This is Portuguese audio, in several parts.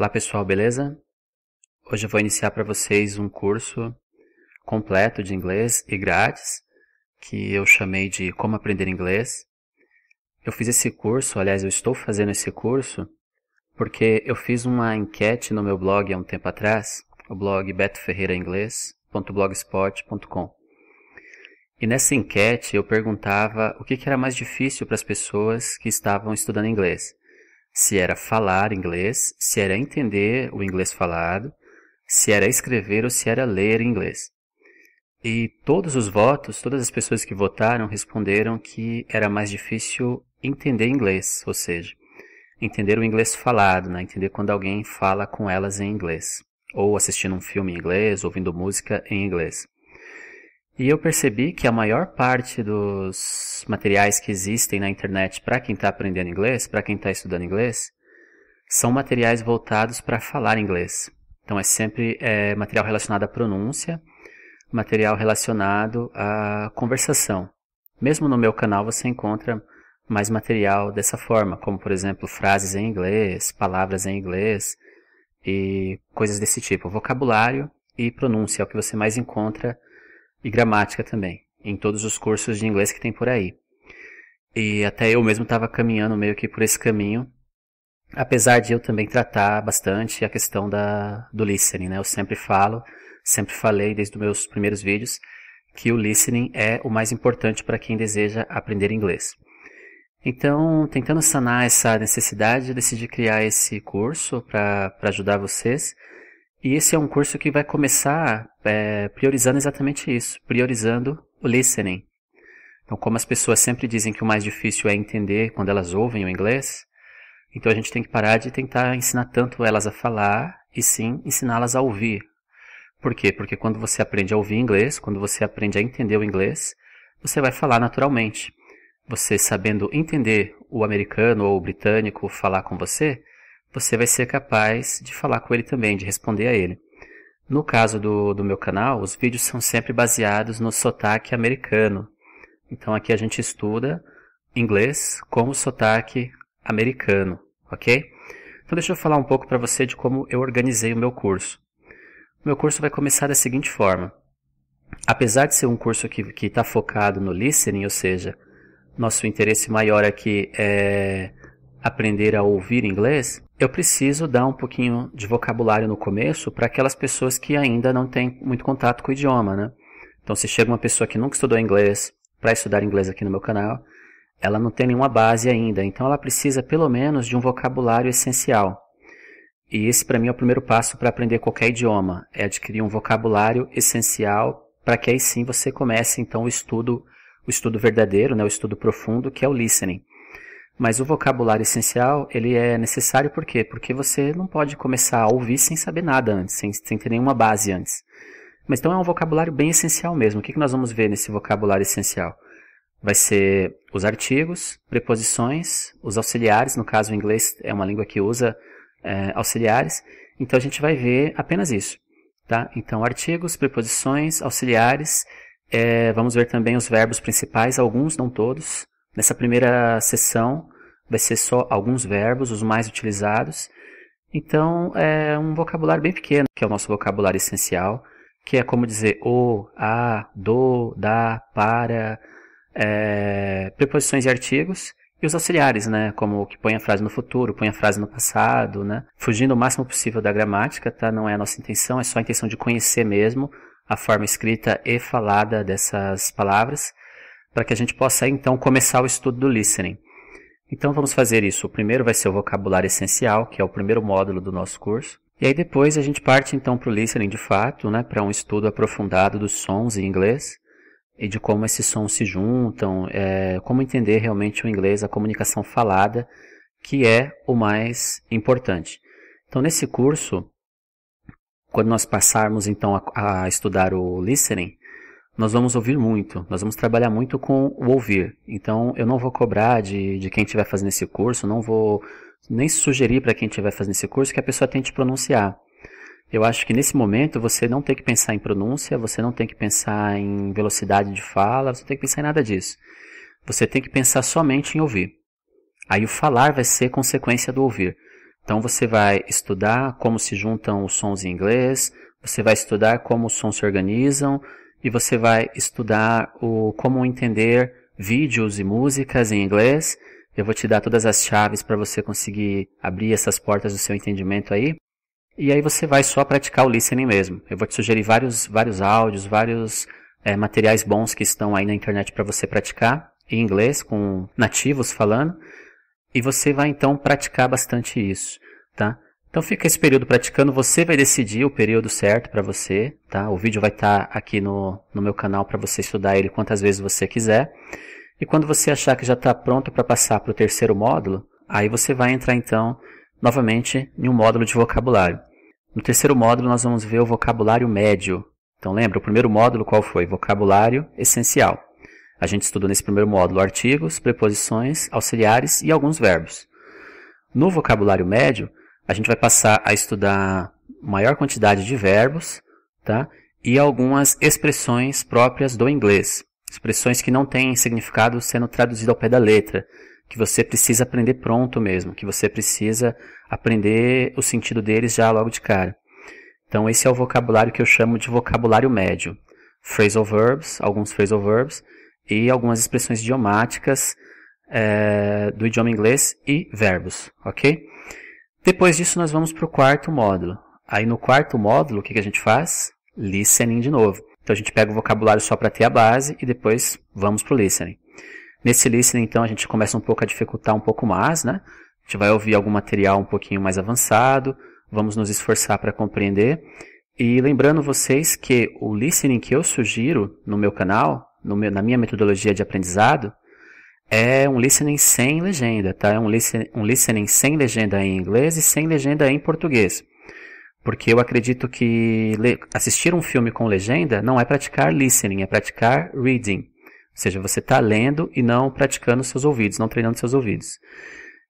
Olá pessoal, beleza? Hoje eu vou iniciar para vocês um curso completo de inglês e grátis, que eu chamei de Como Aprender Inglês. Eu fiz esse curso, aliás, eu estou fazendo esse curso, porque eu fiz uma enquete no meu blog há um tempo atrás, o blog betoferreirainglês.blogspot.com. E nessa enquete eu perguntava o que era mais difícil para as pessoas que estavam estudando inglês. Se era falar inglês, se era entender o inglês falado, se era escrever ou se era ler inglês. E todos os votos, todas as pessoas que votaram responderam que era mais difícil entender inglês, ou seja, entender o inglês falado, né? Entender quando alguém fala com elas em inglês, ou assistindo um filme em inglês, ouvindo música em inglês. E eu percebi que a maior parte dos materiais que existem na internet para quem está aprendendo inglês, para quem está estudando inglês, são materiais voltados para falar inglês. Então é sempre material relacionado à pronúncia, material relacionado à conversação. Mesmo no meu canal você encontra mais material dessa forma, como por exemplo frases em inglês, palavras em inglês e coisas desse tipo. Vocabulário e pronúncia é o que você mais encontra, e gramática também, em todos os cursos de inglês que tem por aí. E até eu mesmo estava caminhando meio que por esse caminho, apesar de eu também tratar bastante a questão do listening, né? Eu sempre falei desde os meus primeiros vídeos, que o listening é o mais importante para quem deseja aprender inglês. Então, tentando sanar essa necessidade, eu decidi criar esse curso para ajudar vocês. E esse é um curso que vai começar priorizando exatamente isso, priorizando o listening. Então, como as pessoas sempre dizem que o mais difícil é entender quando elas ouvem o inglês, então a gente tem que parar de tentar ensinar tanto elas a falar, e sim ensiná-las a ouvir. Por quê? Porque quando você aprende a ouvir inglês, quando você aprende a entender o inglês, você vai falar naturalmente. Você sabendo entender o americano ou o britânico falar com você vai ser capaz de falar com ele também, de responder a ele. No caso do meu canal, os vídeos são sempre baseados no sotaque americano. Então aqui a gente estuda inglês com o sotaque americano, ok? Então deixa eu falar um pouco para você de como eu organizei o meu curso. O meu curso vai começar da seguinte forma. Apesar de ser um curso que está focado no listening, ou seja, nosso interesse maior aqui é aprender a ouvir inglês, eu preciso dar um pouquinho de vocabulário no começo para aquelas pessoas que ainda não têm muito contato com o idioma, né? Então, se chega uma pessoa que nunca estudou inglês para estudar inglês aqui no meu canal, ela não tem nenhuma base ainda, então ela precisa pelo menos de um vocabulário essencial. E esse para mim é o primeiro passo para aprender qualquer idioma, é adquirir um vocabulário essencial para que aí sim você comece então o estudo verdadeiro, né? O estudo profundo, que é o listening. Mas o vocabulário essencial, ele é necessário por quê? Porque você não pode começar a ouvir sem saber nada antes, sem ter nenhuma base antes. Mas então é um vocabulário bem essencial mesmo. O que nós vamos ver nesse vocabulário essencial? Vai ser os artigos, preposições, os auxiliares, no caso o inglês é uma língua que usa auxiliares, então a gente vai ver apenas isso. Tá? Então artigos, preposições, auxiliares, vamos ver também os verbos principais, alguns, não todos. Nessa primeira sessão vai ser só alguns verbos, os mais utilizados. Então é um vocabulário bem pequeno, que é o nosso vocabulário essencial, que é como dizer o, a, do, da, para, preposições e artigos, e os auxiliares, né, como que põe a frase no futuro, põe a frase no passado, né, fugindo o máximo possível da gramática, tá? Não é a nossa intenção, é só a intenção de conhecer mesmo a forma escrita e falada dessas palavras, para que a gente possa então começar o estudo do listening. Então vamos fazer isso. O primeiro vai ser o vocabulário essencial, que é o primeiro módulo do nosso curso. E aí depois a gente parte então para o listening de fato, né, para um estudo aprofundado dos sons em inglês e de como esses sons se juntam, como entender realmente o inglês, a comunicação falada, que é o mais importante. Então nesse curso, quando nós passarmos então a estudar o listening, nós vamos ouvir muito, nós vamos trabalhar muito com o ouvir. Então eu não vou cobrar de quem estiver fazendo esse curso, não vou nem sugerir para quem estiver fazendo esse curso que a pessoa tente pronunciar. Eu acho que nesse momento você não tem que pensar em pronúncia, você não tem que pensar em velocidade de fala, você não tem que pensar em nada disso. Você tem que pensar somente em ouvir. Aí o falar vai ser consequência do ouvir. Então você vai estudar como se juntam os sons em inglês, você vai estudar como os sons se organizam e você vai estudar como entender vídeos e músicas em inglês. Eu vou te dar todas as chaves para você conseguir abrir essas portas do seu entendimento aí. E aí você vai só praticar o listening mesmo. Eu vou te sugerir vários áudios, vários materiais bons que estão aí na internet para você praticar em inglês, com nativos falando. E você vai então praticar bastante isso, tá? Então fica esse período praticando, você vai decidir o período certo para você, tá? O vídeo vai estar aqui no meu canal para você estudar ele quantas vezes você quiser. E quando você achar que já está pronto para passar para o terceiro módulo, aí você vai entrar então novamente em um módulo de vocabulário. No terceiro módulo nós vamos ver o vocabulário médio. Então lembra, o primeiro módulo qual foi? Vocabulário essencial. A gente estudou nesse primeiro módulo artigos, preposições, auxiliares e alguns verbos. No vocabulário médio, a gente vai passar a estudar maior quantidade de verbos, tá? E algumas expressões próprias do inglês. Expressões que não têm significado sendo traduzido ao pé da letra, que você precisa aprender pronto mesmo, que você precisa aprender o sentido deles já logo de cara. Então esse é o vocabulário que eu chamo de vocabulário médio. Phrasal verbs, alguns phrasal verbs, e algumas expressões idiomáticas do idioma inglês e verbos, ok? Depois disso nós vamos para o quarto módulo. Aí no quarto módulo, o que a gente faz? Listening de novo. Então a gente pega o vocabulário só para ter a base e depois vamos para o listening. Nesse listening, então, a gente começa um pouco a dificultar um pouco mais, né? A gente vai ouvir algum material um pouquinho mais avançado, vamos nos esforçar para compreender. E lembrando vocês que o listening que eu sugiro no meu canal, na minha metodologia de aprendizado, é um listening sem legenda, tá? É um listening sem legenda em inglês e sem legenda em português. Porque eu acredito que assistir um filme com legenda não é praticar listening, é praticar reading. Ou seja, você está lendo e não praticando seus ouvidos, não treinando seus ouvidos.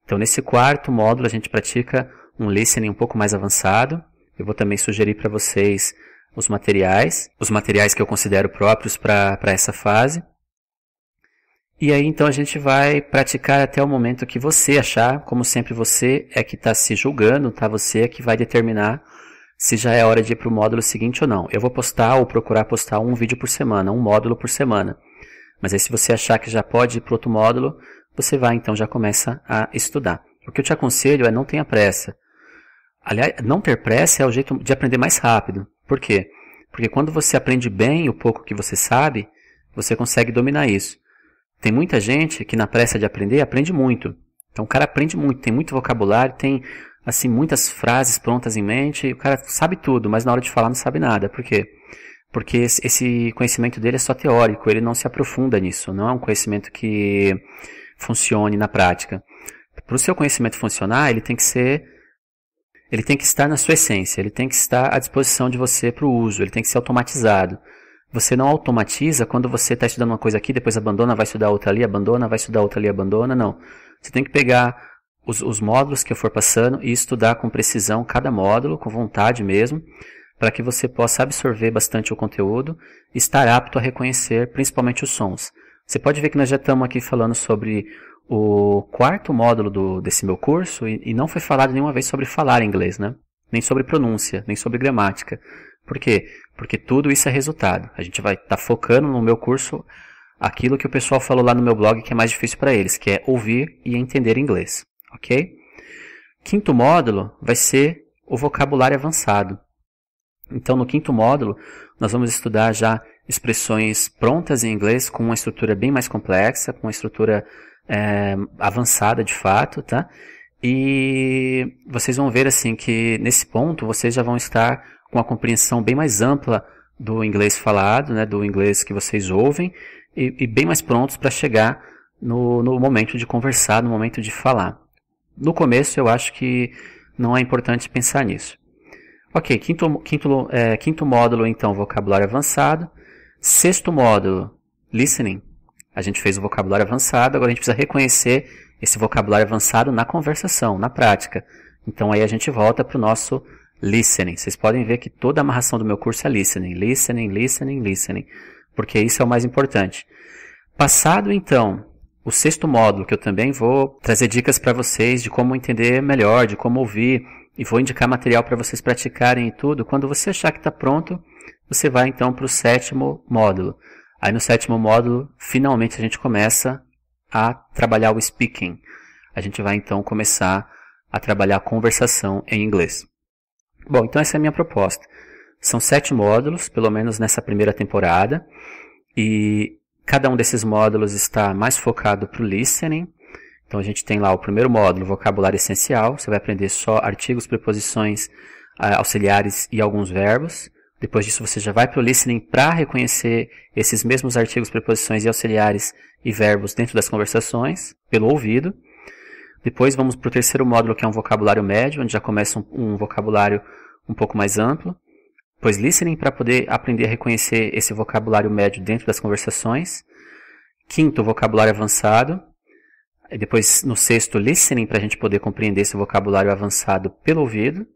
Então, nesse quarto módulo, a gente pratica um listening um pouco mais avançado. Eu vou também sugerir para vocês os materiais que eu considero próprios para essa fase. E aí, então, a gente vai praticar até o momento que você achar, como sempre você é que está se julgando, tá? Você é que vai determinar se já é hora de ir para o módulo seguinte ou não. Eu vou postar ou procurar postar um vídeo por semana, um módulo por semana. Mas aí se você achar que já pode ir para outro módulo, você vai então já começa a estudar. O que eu te aconselho é não tenha pressa. Aliás, não ter pressa é o jeito de aprender mais rápido. Por quê? Porque quando você aprende bem o pouco que você sabe, você consegue dominar isso. Tem muita gente que na pressa de aprender, aprende muito. Então o cara aprende muito, tem muito vocabulário, tem assim muitas frases prontas em mente, e o cara sabe tudo, mas na hora de falar não sabe nada. Por quê? Porque esse conhecimento dele é só teórico, ele não se aprofunda nisso, não é um conhecimento que funcione na prática. Para o seu conhecimento funcionar, ele tem que estar na sua essência, ele tem que estar à disposição de você para o uso, ele tem que ser automatizado. Você não automatiza quando você está estudando uma coisa aqui, depois abandona, vai estudar outra ali, abandona, vai estudar outra ali, abandona, não. Você tem que pegar os módulos que eu for passando e estudar com precisão cada módulo, com vontade mesmo, para que você possa absorver bastante o conteúdo e estar apto a reconhecer principalmente os sons. Você pode ver que nós já estamos aqui falando sobre o quarto módulo desse meu curso e não foi falado nenhuma vez sobre falar inglês, né? Nem sobre pronúncia, nem sobre gramática. Por quê? Porque tudo isso é resultado. A gente vai estar focando no meu curso aquilo que o pessoal falou lá no meu blog que é mais difícil para eles, que é ouvir e entender inglês. Ok? Quinto módulo vai ser o vocabulário avançado. Então, no quinto módulo, nós vamos estudar já expressões prontas em inglês com uma estrutura bem mais complexa, com uma estrutura avançada de fato, tá? E vocês vão ver assim que nesse ponto vocês já vão estar com uma compreensão bem mais ampla do inglês falado, né, do inglês que vocês ouvem e bem mais prontos para chegar no momento de conversar, no momento de falar. No começo eu acho que não é importante pensar nisso. Ok, quinto módulo então, vocabulário avançado. Sexto módulo, listening. A gente fez o vocabulário avançado, agora a gente precisa reconhecer esse vocabulário avançado na conversação, na prática. Então aí a gente volta para o nosso listening. Vocês podem ver que toda a amarração do meu curso é listening, listening, listening, listening. Porque isso é o mais importante. Passado então o sexto módulo, que eu também vou trazer dicas para vocês de como entender melhor, de como ouvir, e vou indicar material para vocês praticarem e tudo. Quando você achar que está pronto, você vai então para o sétimo módulo. Aí no sétimo módulo, finalmente a gente começa a trabalhar o speaking. A gente vai então começar a trabalhar a conversação em inglês. Bom, então essa é a minha proposta. São 7 módulos, pelo menos nessa primeira temporada, e cada um desses módulos está mais focado para o listening. Então a gente tem lá o primeiro módulo, vocabulário essencial, você vai aprender só artigos, preposições, auxiliares e alguns verbos. Depois disso você já vai para o listening para reconhecer esses mesmos artigos, preposições e auxiliares e verbos dentro das conversações, pelo ouvido. Depois vamos para o terceiro módulo, que é um vocabulário médio, onde já começa um vocabulário um pouco mais amplo. Depois listening para poder aprender a reconhecer esse vocabulário médio dentro das conversações. Quinto, vocabulário avançado. E depois no sexto, listening para a gente poder compreender esse vocabulário avançado pelo ouvido.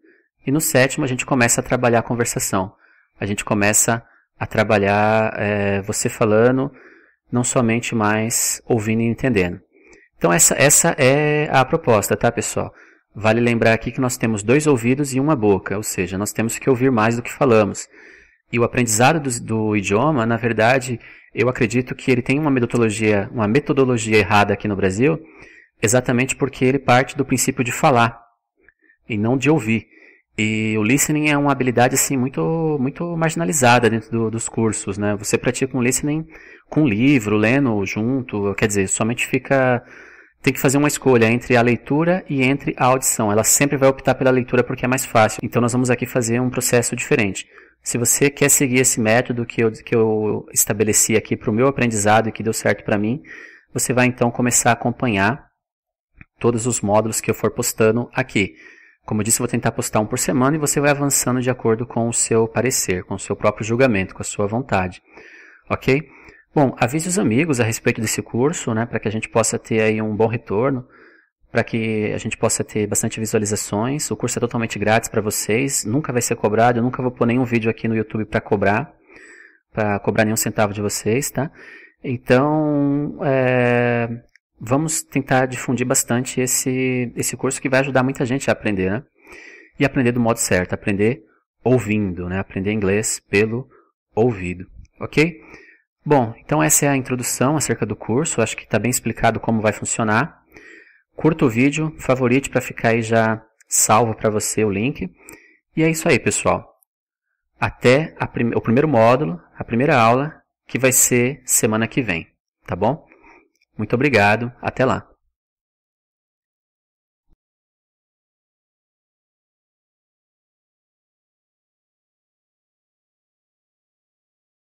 E no sétimo a gente começa a trabalhar a conversação. A gente começa a trabalhar você falando, não somente mais ouvindo e entendendo. Então essa é a proposta, tá, pessoal? Vale lembrar aqui que nós temos 2 ouvidos e uma boca, ou seja, nós temos que ouvir mais do que falamos. E o aprendizado do idioma, na verdade, eu acredito que ele tem uma metodologia errada aqui no Brasil, exatamente porque ele parte do princípio de falar e não de ouvir. E o listening é uma habilidade assim, muito marginalizada dentro dos cursos, né? Você pratica um listening com um livro, lendo junto, quer dizer, somente tem que fazer uma escolha entre a leitura e entre a audição. Ela sempre vai optar pela leitura porque é mais fácil. Então nós vamos aqui fazer um processo diferente. Se você quer seguir esse método que eu estabeleci aqui para o meu aprendizado e que deu certo para mim, você vai então começar a acompanhar todos os módulos que eu for postando aqui. Como eu disse, eu vou tentar postar um por semana e você vai avançando de acordo com o seu parecer, com o seu próprio julgamento, com a sua vontade. Ok? Bom, avise os amigos a respeito desse curso, né, para que a gente possa ter aí um bom retorno, para que a gente possa ter bastante visualizações. O curso é totalmente grátis para vocês, nunca vai ser cobrado, eu nunca vou pôr nenhum vídeo aqui no YouTube para cobrar nenhum centavo de vocês, tá? Então, vamos tentar difundir bastante esse curso que vai ajudar muita gente a aprender, né? E aprender do modo certo, aprender ouvindo, né? Aprender inglês pelo ouvido, ok? Bom, então essa é a introdução acerca do curso, acho que está bem explicado como vai funcionar. Curta o vídeo, favorite para ficar aí já salvo para você o link. E é isso aí, pessoal. Até o primeiro módulo, a primeira aula, que vai ser semana que vem, tá bom? Muito obrigado, até lá.